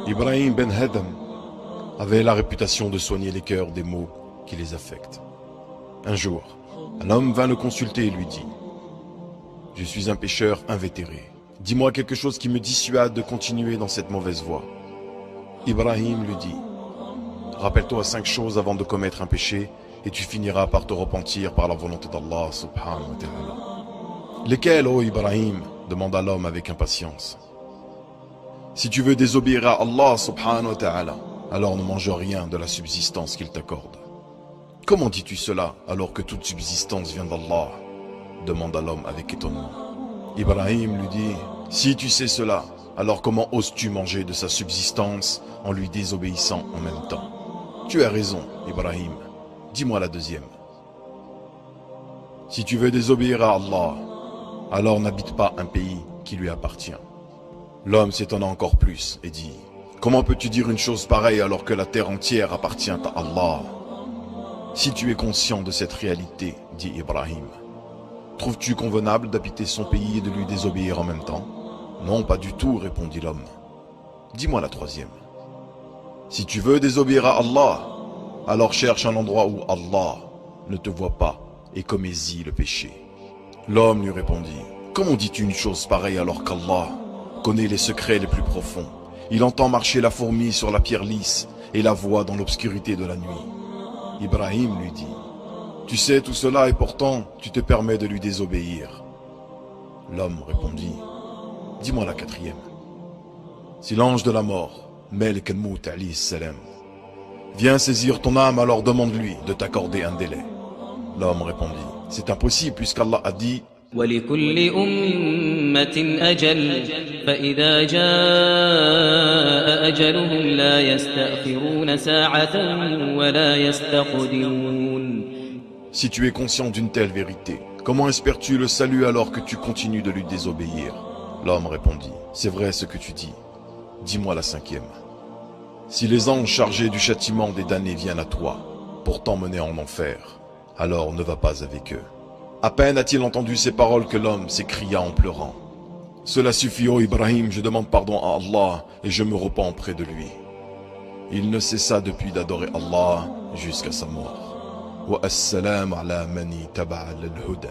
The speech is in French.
Ibrahim ben Adham avait la réputation de soigner les cœurs des maux qui les affectent. Un jour, un homme vint le consulter et lui dit « Je suis un pécheur invétéré. Dis-moi quelque chose qui me dissuade de continuer dans cette mauvaise voie. » Ibrahim lui dit « Rappelle-toi 5 choses avant de commettre un péché et tu finiras par te repentir par la volonté d'Allah subhanahu wa ta'ala. »« Lesquelles, ô Ibrahim ?» demanda l'homme avec impatience. « Si tu veux désobéir à Allah subhanahu wa ta'ala, alors ne mange rien de la subsistance qu'il t'accorde. »« Comment dis-tu cela alors que toute subsistance vient d'Allah ?» demanda l'homme avec étonnement. Ibrahim lui dit « Si tu sais cela, alors comment oses-tu manger de sa subsistance en lui désobéissant en même temps? Tu as raison, Ibrahim. Dis-moi la deuxième. Si tu veux désobéir à Allah, alors n'habite pas un pays qui lui appartient. » L'homme s'étonna encore plus et dit « Comment peux-tu dire une chose pareille alors que la terre entière appartient à Allah? Si tu es conscient de cette réalité, dit Ibrahim, trouves-tu convenable d'habiter son pays et de lui désobéir en même temps? Non, pas du tout, répondit l'homme. Dis-moi la troisième. Si tu veux désobéir à Allah, alors cherche un endroit où Allah ne te voit pas et commets-y le péché. L'homme lui répondit, comment dis-tu une chose pareille alors qu'Allah connaît les secrets les plus profonds? Il entend marcher la fourmi sur la pierre lisse et la voit dans l'obscurité de la nuit. Ibrahim lui dit, tu sais tout cela et pourtant tu te permets de lui désobéir. L'homme répondit, dis-moi la quatrième. Si l'ange de la mort, Malik al-Mout alayhi salam, vient saisir ton âme, alors demande-lui de t'accorder un délai. L'homme répondit, c'est impossible puisqu'Allah a dit وَلِكُلِّ أُمَّةٍ أَجَلٌ فَإِذَا جَاءَ أَجَلُهُمْ لَا يَسْتَأْخِرُونَ سَاعَةً وَلَا يَسْتَقْدِمُونَ. Si tu es conscient d'une telle vérité, comment espères-tu le salut alors que tu continues de lui désobéir? L'homme répondit, c'est vrai ce que tu dis. Dis-moi la cinquième. Si les anges chargés du châtiment des damnés viennent à toi pour t'emmener en enfer, alors ne va pas avec eux. À peine a-t-il entendu ces paroles que l'homme s'écria en pleurant. Cela suffit, ô Ibrahim, je demande pardon à Allah et je me repens auprès de lui. Il ne cessa depuis d'adorer Allah jusqu'à sa mort. Wa as-salam ala mani taba'a al-huda.